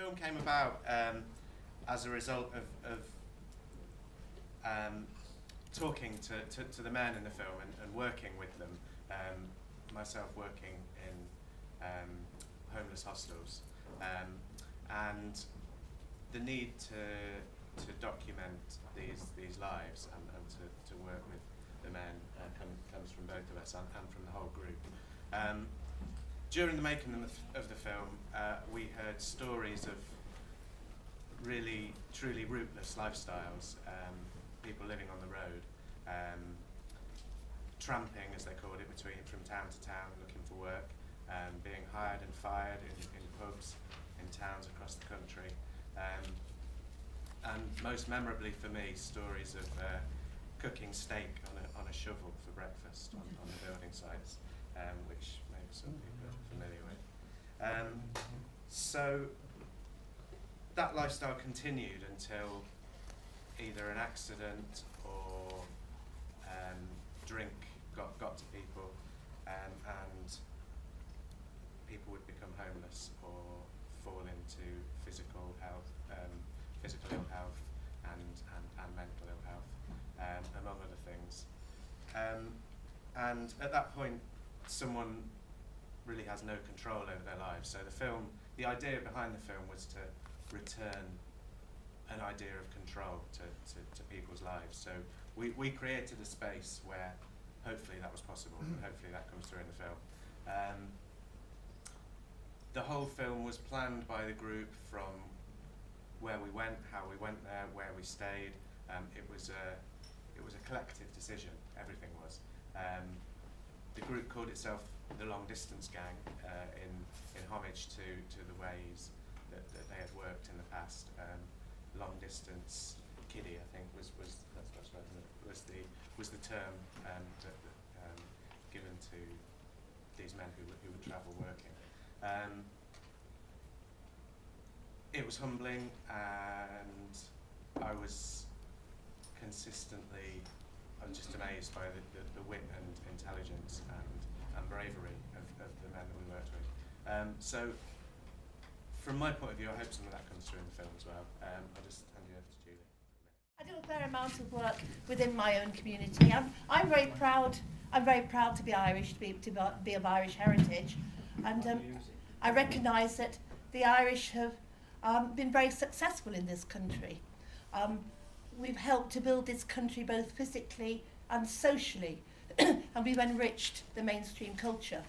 film came about as a result of talking to the men in the film and working with them. Myself working in homeless hostels, and the need to document these lives and to work with the men comes from both of us and from the whole group. During the making of the film, we heard stories of really, truly rootless lifestyles, people living on the road, tramping, as they called it, from town to town, looking for work, being hired and fired in pubs, in towns across the country. And most memorably for me, stories of cooking steak on a shovel for breakfast on the building sites, which maybe some people are familiar with. So that lifestyle continued until either an accident or drink got to people, and people would become homeless or fall into physical ill health and mental ill health, among other things. And at that point, someone really has no control over their lives. So the idea behind the film was to return an idea of control to people's lives. So we created a space where hopefully that was possible, and hopefully that comes through in the film. The whole film was planned by the group from where we went, how we went there, where we stayed. It was a collective decision. Everything was. The group called itself the Long Distance Gang in homage to the ways that they had worked in the past. Long distance kiddie, I think, was the term given to these men who would travel working. It was humbling, and I was just amazed by the wit and intelligence and bravery of the men that we worked with. So from my point of view, I hope some of that comes through in the film as well. I'll just hand you over to Julie. I do a fair amount of work within my own community. I'm very proud. I'm very proud to be Irish, to be of Irish heritage, and I recognise that the Irish have been very successful in this country. We've helped to build this country both physically and socially, and we've enriched the mainstream culture.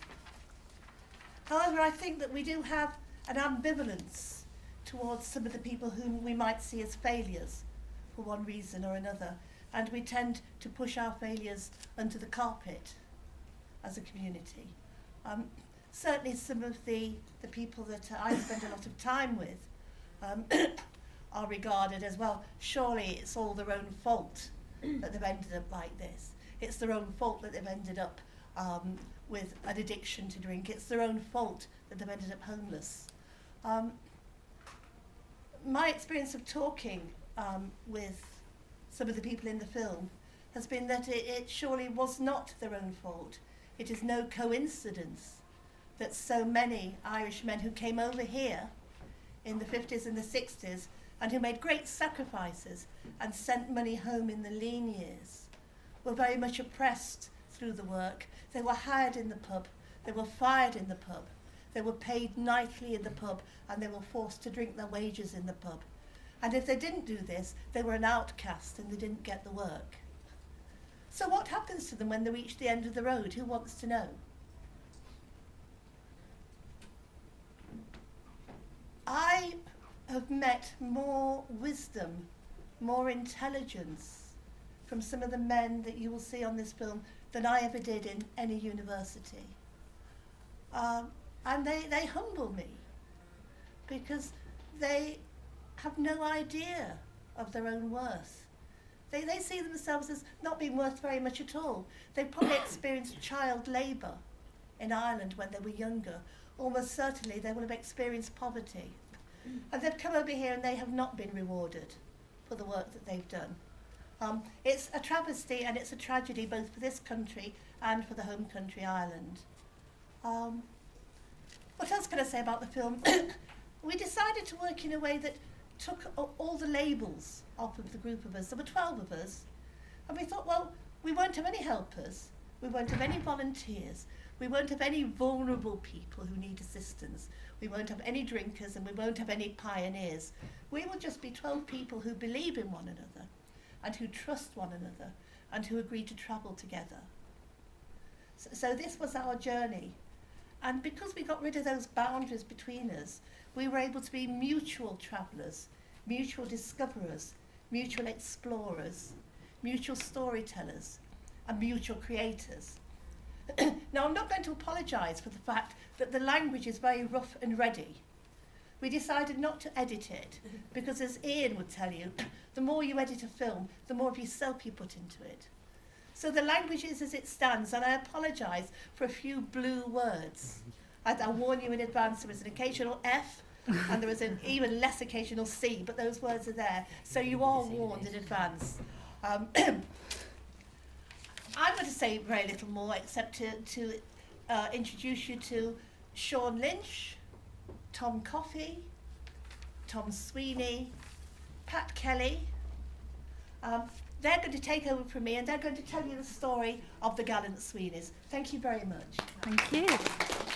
However, I think that we do have an ambivalence towards some of the people whom we might see as failures for one reason or another, and we tend to push our failures under the carpet as a community. Certainly some of the people that I spend a lot of time with are regarded as, well, surely it's all their own fault that they've ended up like this. It's their own fault that they've ended up with an addiction to drink. It's their own fault that they've ended up homeless. My experience of talking with some of the people in the film has been that it surely was not their own fault. It is no coincidence that so many Irish men who came over here in the 50s and the 60s and who made great sacrifices and sent money home in the lean years were very much oppressed through the work. They were hired in the pub, they were fired in the pub, they were paid nightly in the pub, and they were forced to drink their wages in the pub. And if they didn't do this, they were an outcast and they didn't get the work. So what happens to them when they reach the end of the road? Who wants to know? I have met more wisdom, more intelligence from some of the men that you will see on this film than I ever did in any university. And they humble me because they have no idea of their own worth. They see themselves as not being worth very much at all. They probably experienced child labour in Ireland when they were younger. Almost certainly they will have experienced poverty. And they've come over here and they have not been rewarded for the work that they've done. It's a travesty and it's a tragedy both for this country and for the home country, Ireland. What else can I say about the film? we decided to work in a way that took all the labels off of the group of us. There were 12 of us, and we thought, well, we won't have any helpers, we won't have any volunteers, we won't have any vulnerable people who need assistance, we won't have any drinkers, and we won't have any pioneers. We will just be 12 people who believe in one another, and who trust one another, and who agree to travel together. So this was our journey. And because we got rid of those boundaries between us, we were able to be mutual travellers, mutual discoverers, mutual explorers, mutual storytellers, and mutual creators. Now, I'm not going to apologise for the fact that the language is very rough and ready. We decided not to edit it, because as Ian would tell you, the more you edit a film, the more of yourself you put into it. So the language is as it stands, and I apologise for a few blue words. I warn you in advance, there is an occasional F, and there is an even less occasional C, but those words are there, so you are warned in advance. I'm going to say very little more, except to introduce you to Sean Lynch, Tom Coffey, Tom Sweeney, Pat Kelly. They're going to take over from me, and they're going to tell you the story of the Gallant Sweeneys. Thank you very much. Thank you.